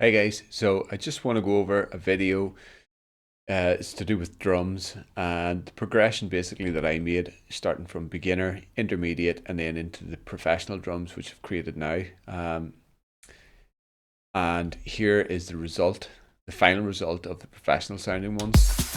Hey guys, so I just want to go over a video. It's to do with drums and the progression basically that I made, starting from beginner, intermediate, and then into the professional drums, which I've created now. And here is the result, the final result of the professional sounding ones.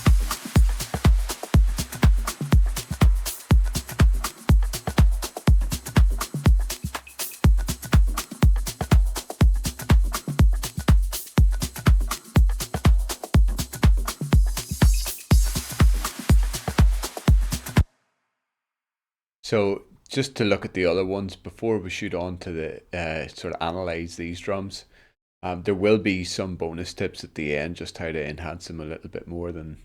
So just to look at the other ones before we shoot on to the sort of analyze these drums. There will be some bonus tips at the end, just how to enhance them a little bit more than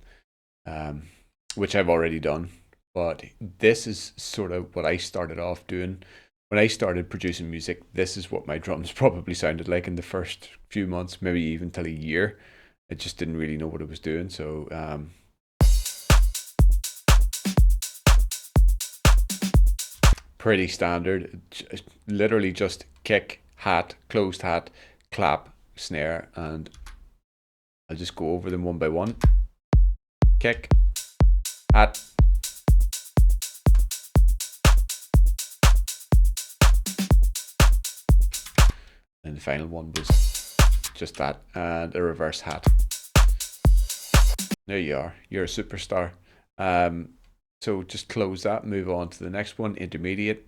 um, which I've already done. But this is sort of what I started off doing. When I started producing music, this is what my drums probably sounded like in the first few months, maybe even till a year. I just didn't really know what I was doing. So pretty standard, literally just kick, hat, closed hat, clap, snare, and I'll just go over them one by one. Kick, hat, and the final one was just that, and a reverse hat. There you are, you're a superstar. So just close that, move on to the next one, intermediate.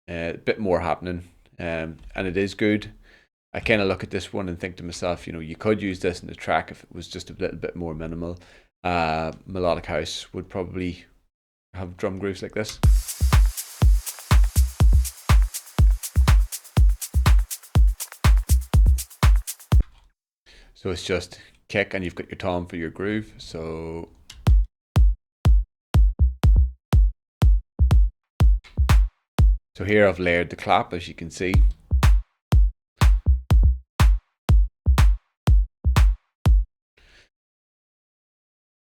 A bit more happening, and it is good. I kind of look at this one and think to myself, you could use this in the track if it was just a little bit more minimal. Melodic house would probably have drum grooves like this. So it's just kick and you've got your tom for your groove. So here I've layered the clap, as you can see.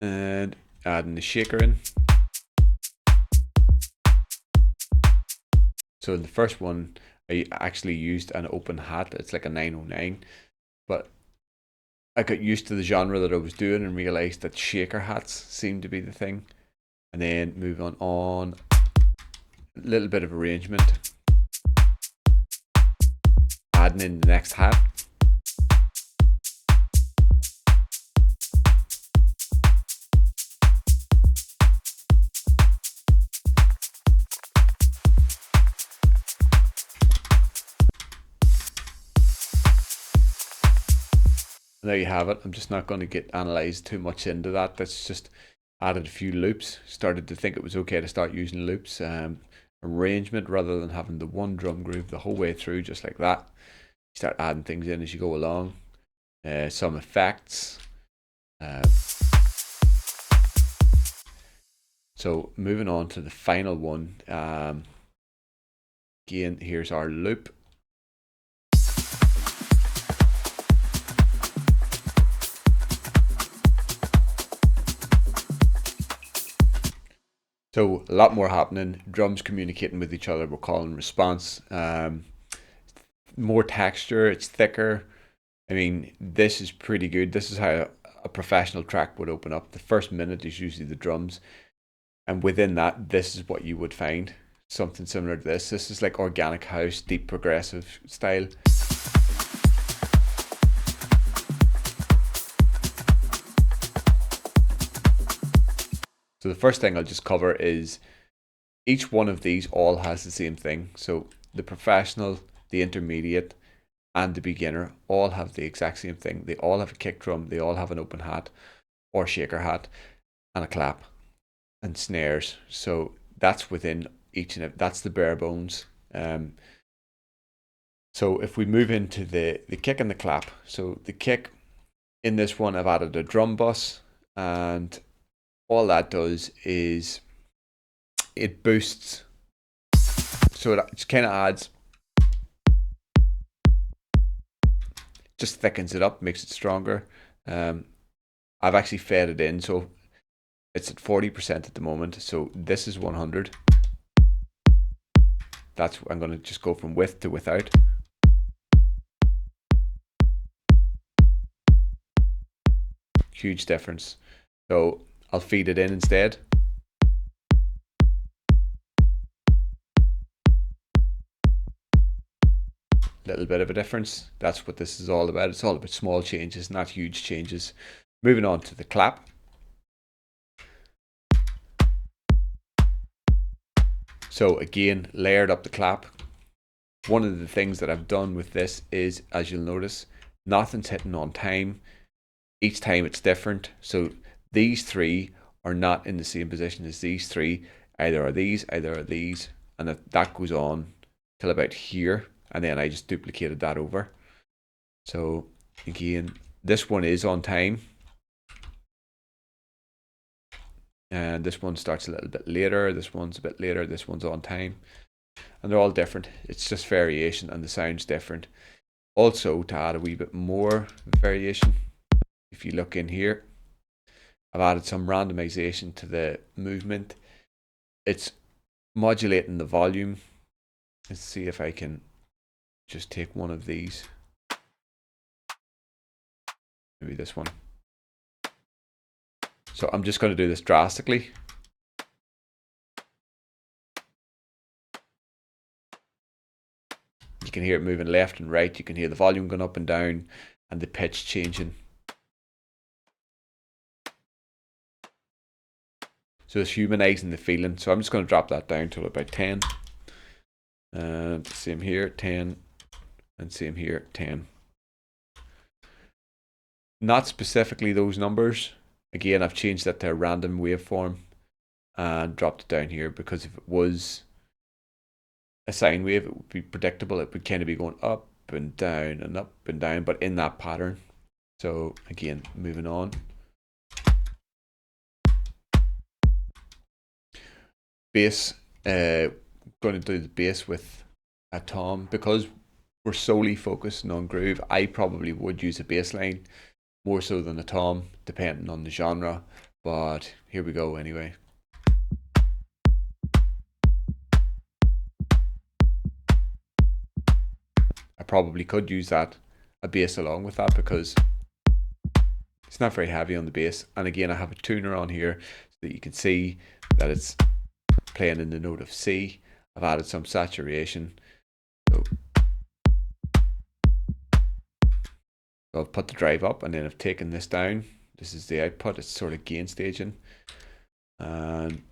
And adding the shaker in. So in the first one, I actually used an open hat. It's like a 909, but I got used to the genre that I was doing and realized that shaker hats seemed to be the thing. And then move on a little bit of arrangement, adding in the next hat. There you have it. I'm just not going to get analysed too much into that. That's just added a few loops, started to think it was okay to start using loops. Arrangement rather than having the one drum groove the whole way through, just like that. You start adding things in as you go along. Some effects. So moving on to the final one. Again, here's our loop. So a lot more happening. Drums communicating with each other. We're calling response. More texture. It's thicker. I mean, this is pretty good. This is how a professional track would open up. The first minute is usually the drums, and within that, this is what you would find. Something similar to this. This is like organic house, deep progressive style. So the first thing I'll just cover is each one of these all has the same thing. So the professional, the intermediate, and the beginner all have the exact same thing. They all have a kick drum, they all have an open hat or shaker hat, and a clap and snares. So that's within each and every, that's the bare bones. So if we move into the kick and the clap, so the kick in this one, I've added a drum bus, and all that does is it boosts. So it kind of adds, just thickens it up, makes it stronger. I've actually fed it in, so it's at 40% at the moment. So this is 100. I'm going to just go from with to without. Huge difference. So I'll feed it in instead. Little bit of a difference. That's what this is all about. It's all about small changes, not huge changes. Moving on to the clap. So again, layered up the clap. One of the things that I've done with this is, as you'll notice, nothing's hitting on time. Each time it's different. So these three are not in the same position as these three. Either are these, and that goes on till about here, and then I just duplicated that over. So again, this one is on time, and this one starts a little bit later, this one's a bit later, this one's on time, and they're all different. It's just variation, and the sound's different. Also, to add a wee bit more variation, if you look in here, I've added some randomization to the movement. It's modulating the volume. Let's see if I can just take one of these. Maybe this one. So I'm just going to do this drastically. You can hear it moving left and right. You can hear the volume going up and down and the pitch changing. So it's humanizing the feeling. So I'm just going to drop that down to about 10. And same here, 10. And same here, 10. Not specifically those numbers. Again, I've changed that to a random waveform and dropped it down here, because if it was a sine wave, it would be predictable. It would kind of be going up and down and up and down, but in that pattern. So again, moving on. Bass, going to do the bass with a tom. Because we're solely focusing on groove, I probably would use a bass line more so than a tom, depending on the genre, but here we go anyway. I probably could use a bass along with that, because it's not very heavy on the bass. And again, I have a tuner on here so that you can see that it's playing in the note of C. I've added some saturation. So I've put the drive up, and then I've taken this down. This is the output. It's sort of gain staging. And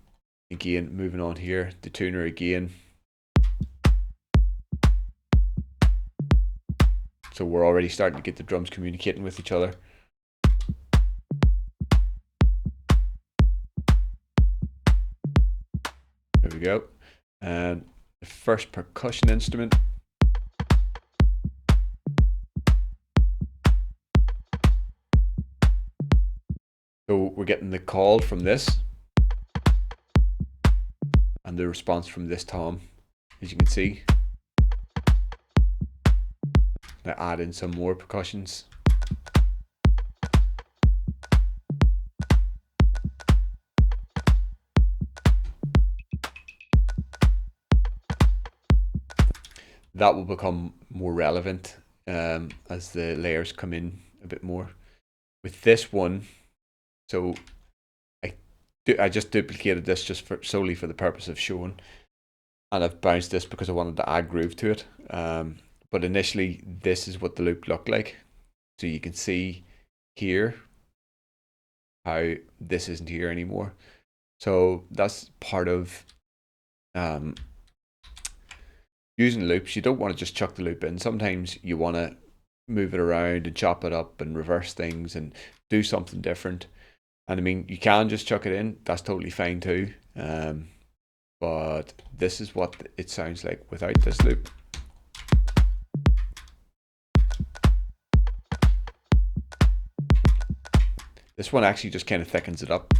again, moving on here, the tuner again. So we're already starting to get the drums communicating with each other. There we go. And the first percussion instrument. So we're getting the call from this and the response from this tom, as you can see. Now add in some more percussions. That will become more relevant as the layers come in a bit more. With this one, so I just duplicated this just solely for the purpose of showing, and I've bounced this because I wanted to add groove to it. But initially, this is what the loop looked like. So you can see here how this isn't here anymore. So that's part of using loops. You don't want to just chuck the loop in. Sometimes you want to move it around and chop it up and reverse things and do something different. And I mean, you can just chuck it in. That's totally fine too. But this is what it sounds like without this loop. This one actually just kind of thickens it up.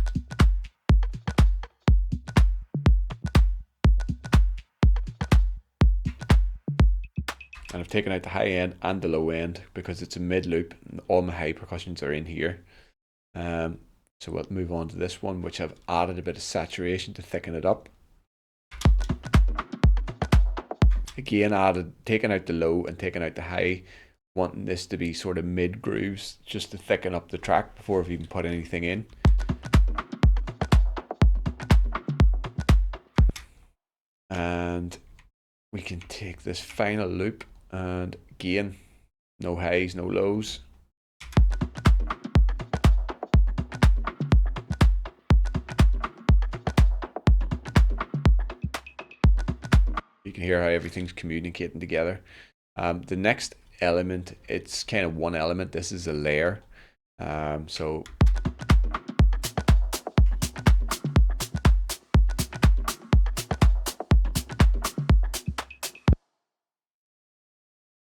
And I've taken out the high end and the low end because it's a mid loop and all my high percussions are in here. So we'll move on to this one, which I've added a bit of saturation to thicken it up. Again, taken out the low and taken out the high wanting this to be sort of mid grooves just to thicken up the track before we even put anything in. And we can take this final loop, and again, no highs, no lows. You can hear how everything's communicating together. The next element, it's kind of one element. This is a layer. So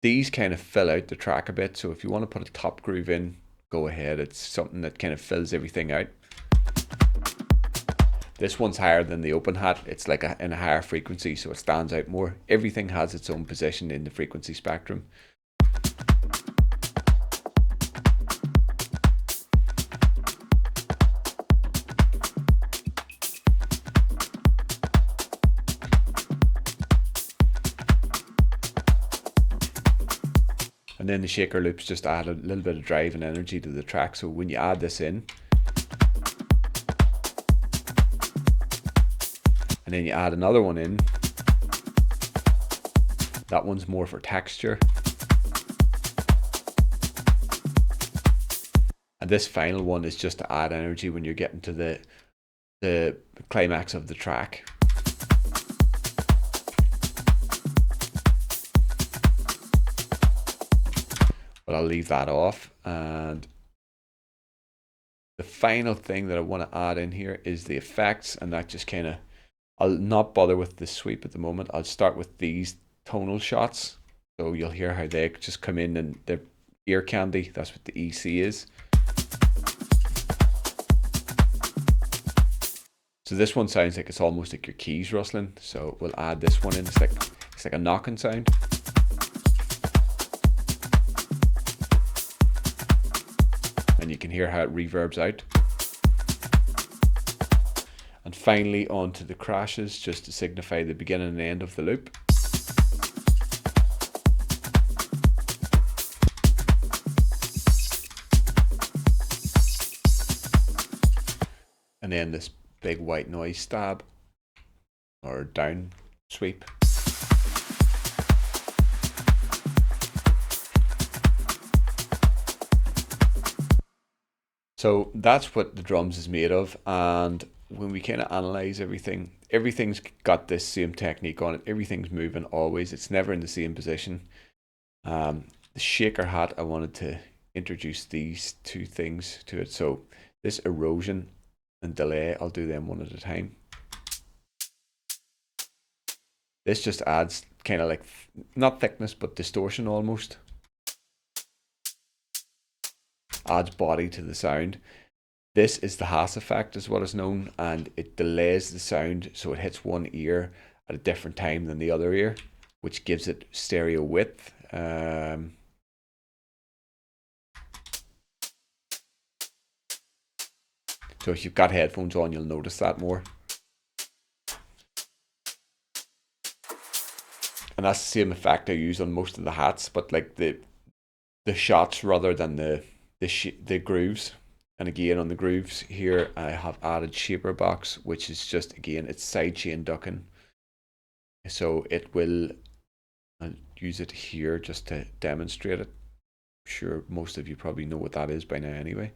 these kind of fill out the track a bit. So if you want to put a top groove in, go ahead. It's something that kind of fills everything out. This one's higher than the open hat. It's like in a higher frequency, so it stands out more. Everything has its own position in the frequency spectrum. And then the shaker loops just add a little bit of drive and energy to the track. So when you add this in, and then you add another one in, that one's more for texture. And this final one is just to add energy when you're getting to the climax of the track. But I'll leave that off. And the final thing that I want to add in here is the effects, and that just kind of, I'll not bother with the sweep at the moment. I'll start with these tonal shots. So you'll hear how they just come in and they're ear candy. That's what the EC is. So this one sounds like it's almost like your keys rustling. So we'll add this one in. It's like a knocking sound. And you can hear how it reverbs out. And finally onto the crashes, just to signify the beginning and end of the loop. And then this big white noise stab or down sweep. So that's what the drums is made of, and when we kind of analyze everything, everything's got this same technique on it. Everything's moving always. It's never in the same position. The shaker hat, I wanted to introduce these two things to it. So this erosion and delay, I'll do them one at a time. This just adds kind of like, not thickness, but distortion almost. Adds body to the sound. This is the Haas effect, is what is known, and it delays the sound so it hits one ear at a different time than the other ear, which gives it stereo width. So if you've got headphones on, you'll notice that more. And that's the same effect I use on most of the hats, but like the shots rather than the grooves. And again, on the grooves here, I have added shaper box, which is just, again, it's sidechain ducking. So it will, I'll use it here just to demonstrate it. I'm sure most of you probably know what that is by now anyway.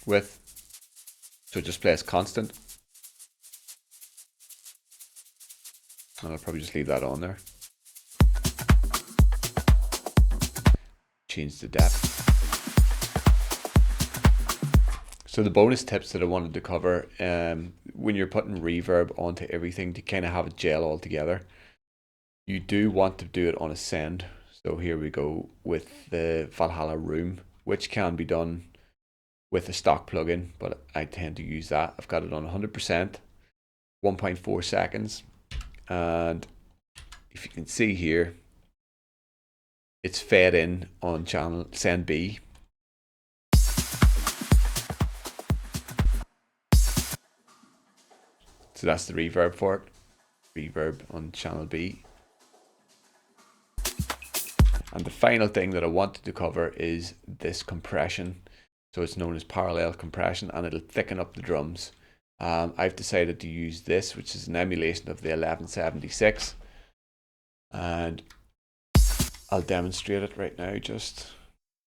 Width, so just play as constant. And I'll probably just leave that on there. Change the depth. So the bonus tips that I wanted to cover, when you're putting reverb onto everything to kind of have it gel all together, you do want to do it on a send. So here we go with the Valhalla Room, which can be done with a stock plugin, but I tend to use that. I've got it on 100%, 1.4 seconds. And if you can see here, it's fed in on channel send B. So that's the reverb for it. Reverb on channel B. And the final thing that I wanted to cover is this compression. So it's known as parallel compression, and it'll thicken up the drums. I've decided to use this, which is an emulation of the 1176, and I'll demonstrate it right now.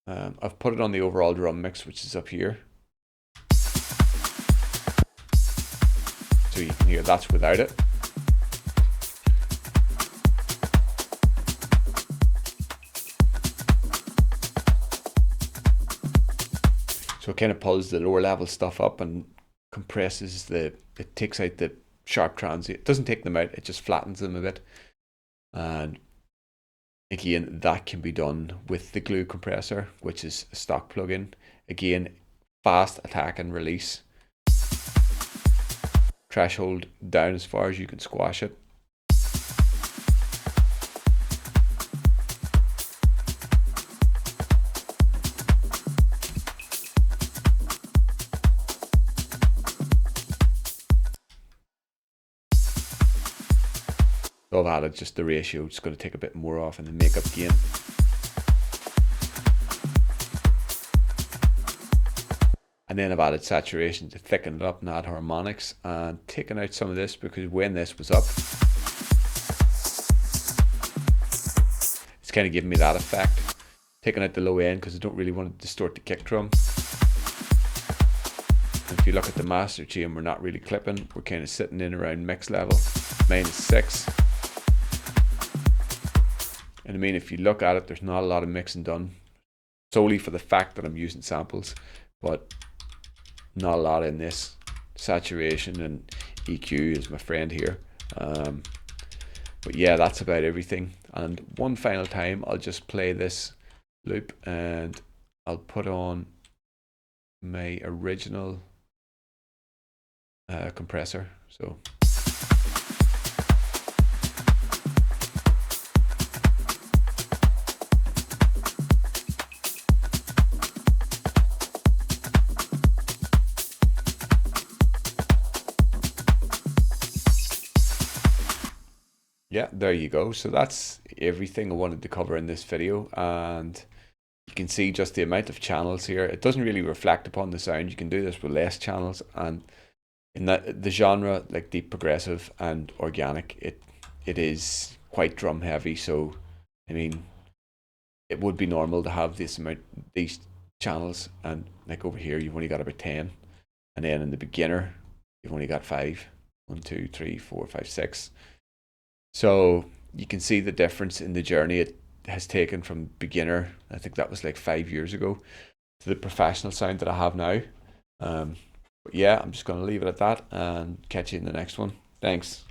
I've put it on the overall drum mix, which is up here, so you can hear that's without it. So it kind of pulls the lower level stuff up and compresses it takes out the sharp transient. It doesn't take them out, it just flattens them a bit. And again, that can be done with the glue compressor, which is a stock plugin. Again, fast attack and release. Threshold down as far as you can squash it. So I've added just the ratio, just going to take a bit more off and then make up gain. And then I've added saturation to thicken it up and add harmonics, and taken out some of this because when this was up, it's kind of giving me that effect. Taking out the low end because I don't really want to distort the kick drum. And if you look at the master chain, we're not really clipping, we're kind of sitting in around mix level, -6. And I mean, if you look at it, there's not a lot of mixing done, solely for the fact that I'm using samples, but not a lot in this. Saturation and EQ is my friend here. But yeah, that's about everything. And one final time, I'll just play this loop and I'll put on my original compressor. So. Yeah, there you go. So that's everything I wanted to cover in this video, and you can see just the amount of channels here. It doesn't really reflect upon the sound. You can do this with less channels, and in the genre, like deep progressive and organic, it is quite drum heavy. So I mean, it would be normal to have these channels, and like over here you've only got about 10, and then in the beginner you've only got 5. 1, 2, 3, 4, 5, 6. So you can see the difference in the journey it has taken from beginner, I think that was like 5 years ago, to the professional sound that I have now. But yeah, I'm just going to leave it at that and catch you in the next one. Thanks.